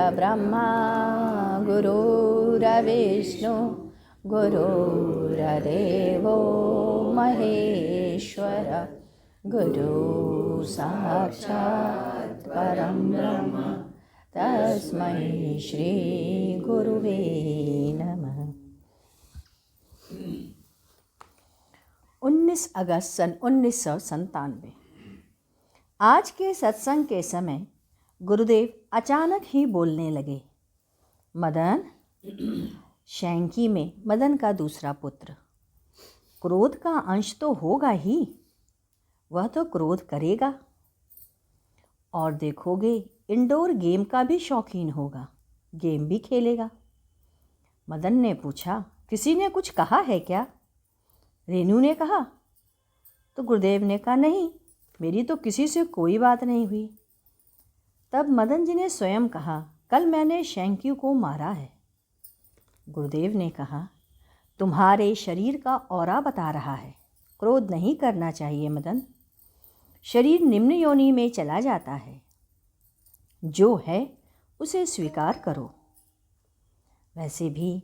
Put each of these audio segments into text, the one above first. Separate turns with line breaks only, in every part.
परब्रह्मा गुरुर्विष्णु गुरुर्देवो महेश्वर गुरु साक्षात् परं ब्रह्म तस्मै श्री गुरुवे नमः। 19 अगस्त सन 1997। आज के सत्संग के समय गुरुदेव अचानक ही बोलने लगे। मदन, शैंकी में मदन का दूसरा पुत्र, क्रोध का अंश तो होगा ही, वह तो क्रोध करेगा। और देखोगे इंडोर गेम का भी शौकीन होगा, गेम भी खेलेगा। मदन ने पूछा, किसी ने कुछ कहा है क्या? रेनू ने कहा। तो गुरुदेव ने कहा, नहीं, मेरी तो किसी से कोई बात नहीं हुई। तब मदन जी ने स्वयं कहा, कल मैंने शैंक्यू को मारा है। गुरुदेव ने कहा, तुम्हारे शरीर का ऑरा बता रहा है, क्रोध नहीं करना चाहिए मदन। शरीर निम्न योनि में चला जाता है, जो है उसे स्वीकार करो। वैसे भी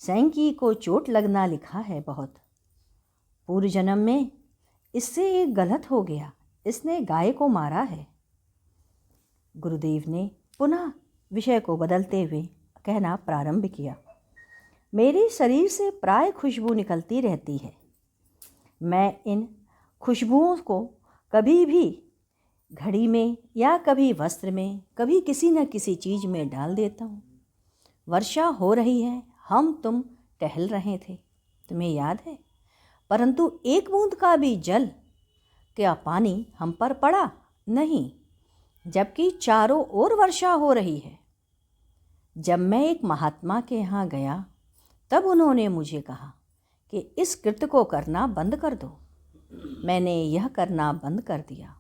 शैंकी को चोट लगना लिखा है बहुत। पूर्व जन्म में इससे एक गलत हो गया, इसने गाय को मारा है। गुरुदेव ने पुनः विषय को बदलते हुए कहना प्रारंभ किया, मेरे शरीर से प्राय खुशबू निकलती रहती है। मैं इन खुशबुओं को कभी भी घड़ी में या कभी वस्त्र में, कभी किसी न किसी चीज़ में डाल देता हूँ। वर्षा हो रही है, हम तुम टहल रहे थे, तुम्हें याद है, परंतु एक बूंद का भी जल क्या पानी हम पर पड़ा नहीं, जबकि चारों ओर वर्षा हो रही है। जब मैं एक महात्मा के यहाँ गया तब उन्होंने मुझे कहा कि इस कृत्य को करना बंद कर दो। मैंने यह करना बंद कर दिया,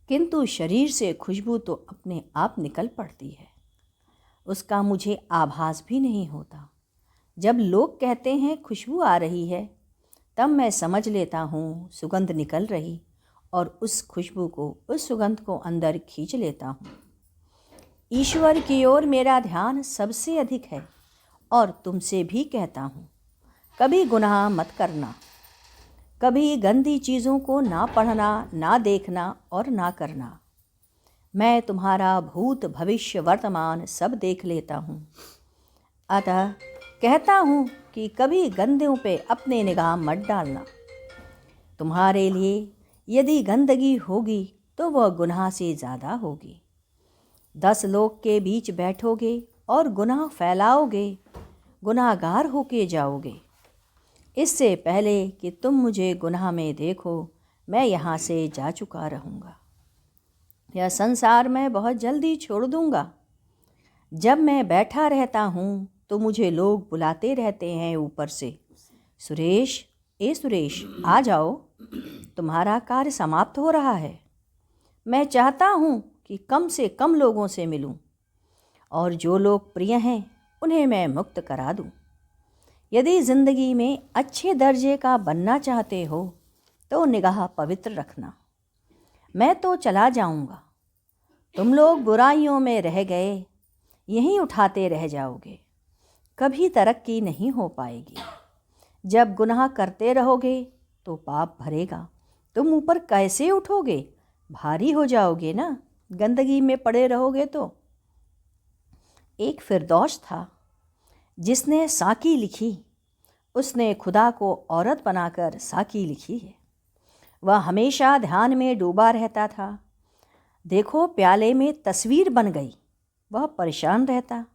किंतु शरीर से खुशबू तो अपने आप निकल पड़ती है, उसका मुझे आभास भी नहीं होता। जब लोग कहते हैं खुशबू आ रही है, तब मैं समझ लेता हूँ सुगंध निकल रही, और उस खुशबू को, उस सुगंध को अंदर खींच लेता हूँ। ईश्वर की ओर मेरा ध्यान सबसे अधिक है। और तुमसे भी कहता हूँ, कभी गुनाह मत करना, कभी गंदी चीज़ों को ना पढ़ना, ना देखना और ना करना। मैं तुम्हारा भूत भविष्य वर्तमान सब देख लेता हूँ। अतः कहता हूँ कि कभी गंदों पे अपने निगाह मत डालना। तुम्हारे लिए यदि गंदगी होगी तो वह गुनाह से ज़्यादा होगी। 10 लोग के बीच बैठोगे और गुनाह फैलाओगे, गुनाहगार होके जाओगे। इससे पहले कि तुम मुझे गुनाह में देखो, मैं यहाँ से जा चुका रहूँगा। यह संसार मैं बहुत जल्दी छोड़ दूँगा। जब मैं बैठा रहता हूँ तो मुझे लोग बुलाते रहते हैं ऊपर से, सुरेश, ए सुरेश, आ जाओ, तुम्हारा कार्य समाप्त हो रहा है। मैं चाहता हूँ कि कम से कम लोगों से मिलूं, और जो लोग प्रिय हैं उन्हें मैं मुक्त करा दूं। यदि ज़िंदगी में अच्छे दर्जे का बनना चाहते हो तो निगाह पवित्र रखना। मैं तो चला जाऊँगा, तुम लोग बुराइयों में रह गए, यहीं उठाते रह जाओगे, कभी तरक्की नहीं हो पाएगी। जब गुनाह करते रहोगे तो पाप भरेगा, तुम ऊपर कैसे उठोगे? भारी हो जाओगे ना, गंदगी में पड़े रहोगे तो। एक फिरदौस था जिसने साकी लिखी, उसने खुदा को औरत बनाकर साकी लिखी है। वह हमेशा ध्यान में डूबा रहता था। देखो, प्याले में तस्वीर बन गई, वह परेशान रहता,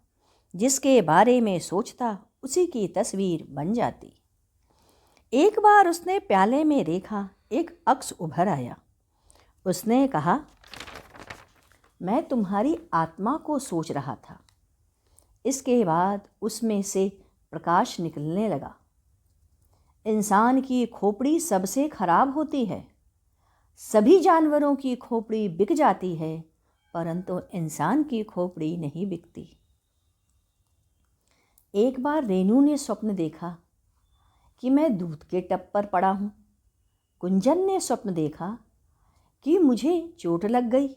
जिसके बारे में सोचता उसी की तस्वीर बन जाती। एक बार उसने प्याले में देखा, एक अक्स उभर आया। उसने कहा, मैं तुम्हारी आत्मा को सोच रहा था। इसके बाद उसमें से प्रकाश निकलने लगा। इंसान की खोपड़ी सबसे खराब होती है। सभी जानवरों की खोपड़ी बिक जाती है, परंतु इंसान की खोपड़ी नहीं बिकती। एक बार रेनू ने स्वप्न देखा कि मैं दूध के टब पर पड़ा हूँ। कुंजन ने स्वप्न देखा कि मुझे चोट लग गई।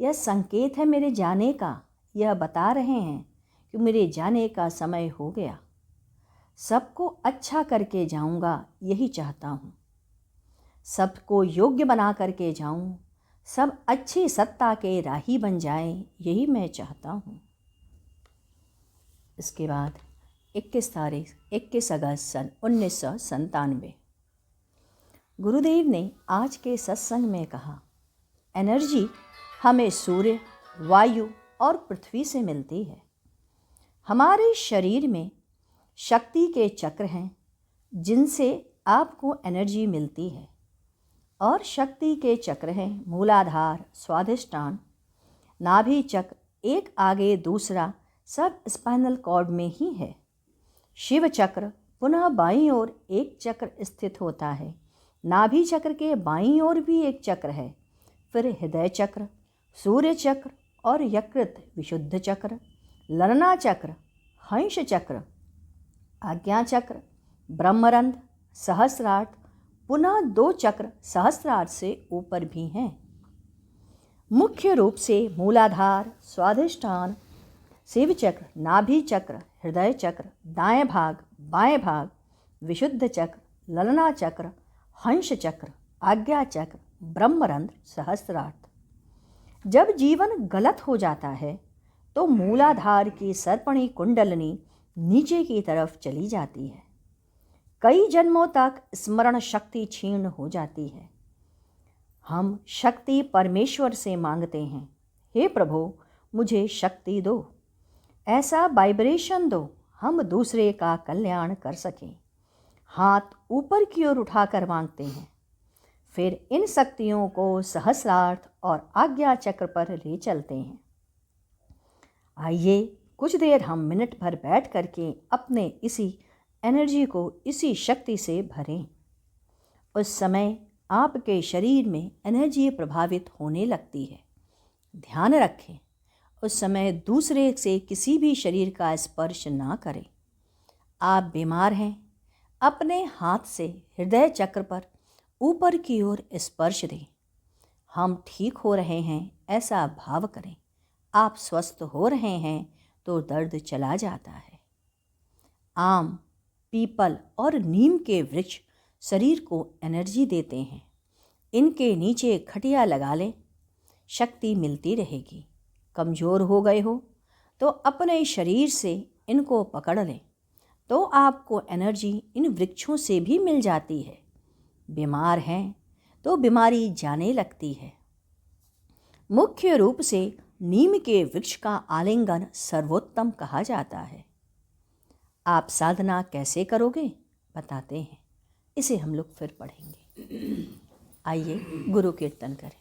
यह संकेत है मेरे जाने का, यह बता रहे हैं कि मेरे जाने का समय हो गया। सबको अच्छा करके जाऊंगा, यही चाहता हूँ। सबको योग्य बना करके जाऊं, सब अच्छी सत्ता के राही बन जाएं, यही मैं चाहता हूँ। इसके बाद 21 अगस्त सन 1997 गुरुदेव ने आज के सत्संग में कहा, एनर्जी हमें सूर्य, वायु और पृथ्वी से मिलती है। हमारे शरीर में शक्ति के चक्र हैं जिनसे आपको एनर्जी मिलती है, और शक्ति के चक्र हैं मूलाधार, स्वाधिष्ठान, नाभि चक्र, एक आगे दूसरा सब स्पाइनल कॉर्ड में ही है। शिव चक्र पुनः बाईं ओर एक चक्र स्थित होता है। नाभि चक्र के बाईं ओर भी एक चक्र है। फिर हृदय चक्र, सूर्य चक्र और यकृत विशुद्ध चक्र, ललना चक्र, हंस चक्र, आज्ञा चक्र, ब्रह्मरंध्र, सहस्रार्थ, पुनः 2 चक्र सहस्रार्थ से ऊपर भी हैं। मुख्य रूप से मूलाधार, स्वाधिष्ठान, शिव चक्र, नाभि चक्र, हृदय चक्र, दाएं भाग, बाएं भाग, विशुद्ध चक्र, ललना चक्र, हंस चक्र, आज्ञा चक्र, ब्रह्मरंध्र, सहस्रार्थ। जब जीवन गलत हो जाता है तो मूलाधार की सर्पणी कुंडलनी नीचे की तरफ चली जाती है। कई जन्मों तक स्मरण शक्ति क्षीण हो जाती है। हम शक्ति परमेश्वर से मांगते हैं, हे प्रभु मुझे शक्ति दो, ऐसा वाइब्रेशन दो हम दूसरे का कल्याण कर सकें। हाथ ऊपर की ओर उठाकर मांगते हैं। फिर इन शक्तियों को सहस्रार्थ और आज्ञा चक्र पर ले चलते हैं। आइए कुछ देर हम मिनट भर बैठ करके अपने इसी एनर्जी को इसी शक्ति से भरें। उस समय आपके शरीर में एनर्जी प्रभावित होने लगती है। ध्यान रखें, उस समय दूसरे से किसी भी शरीर का स्पर्श ना करें। आप बीमार हैं, अपने हाथ से हृदय चक्र पर ऊपर की ओर स्पर्श दें। हम ठीक हो रहे हैं ऐसा भाव करें। आप स्वस्थ हो रहे हैं तो दर्द चला जाता है। आम, पीपल और नीम के वृक्ष शरीर को एनर्जी देते हैं। इनके नीचे खटिया लगा लें, शक्ति मिलती रहेगी। कमज़ोर हो गए हो तो अपने शरीर से इनको पकड़ लें तो आपको एनर्जी इन वृक्षों से भी मिल जाती है। बीमार हैं तो बीमारी जाने लगती है। मुख्य रूप से नीम के वृक्ष का आलिंगन सर्वोत्तम कहा जाता है। आप साधना कैसे करोगे बताते हैं, इसे हम लोग फिर पढ़ेंगे। आइए गुरु कीर्तन करें।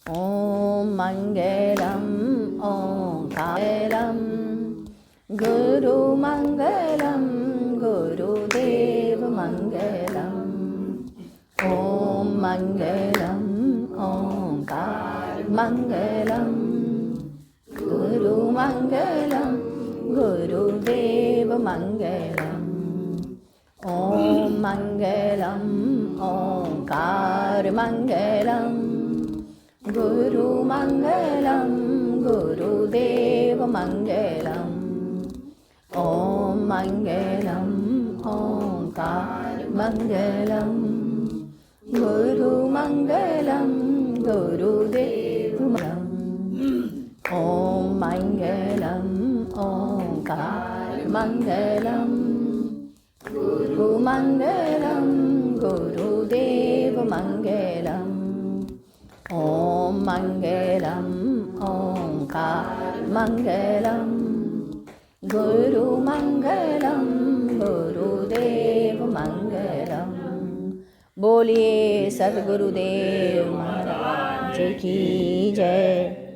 ओम मंगलम ओंकारम गुरु मंगलम गुरुदेव मंगलम। ओम मंगलम ओंकार मंगलम गुरु मंगलम गुरुदेव मंगलम। ओम मंगलम ओंकार मंगलम गुरु मंगलम गुरुदेव मंगलम। ओम मंगलम ओंकार मंगलम गुरु मंगलम गुरुदेव मंगलम। ओम मंगलम ओंकार मंगलम गुरु मंगलम गुरुदेव मंगलम। ओम मंगलम ओंकार मंगलम गुरु मंगलम गुरुदेव मंगलम। बोलिए सद्गुरुदेव महाराज की जय।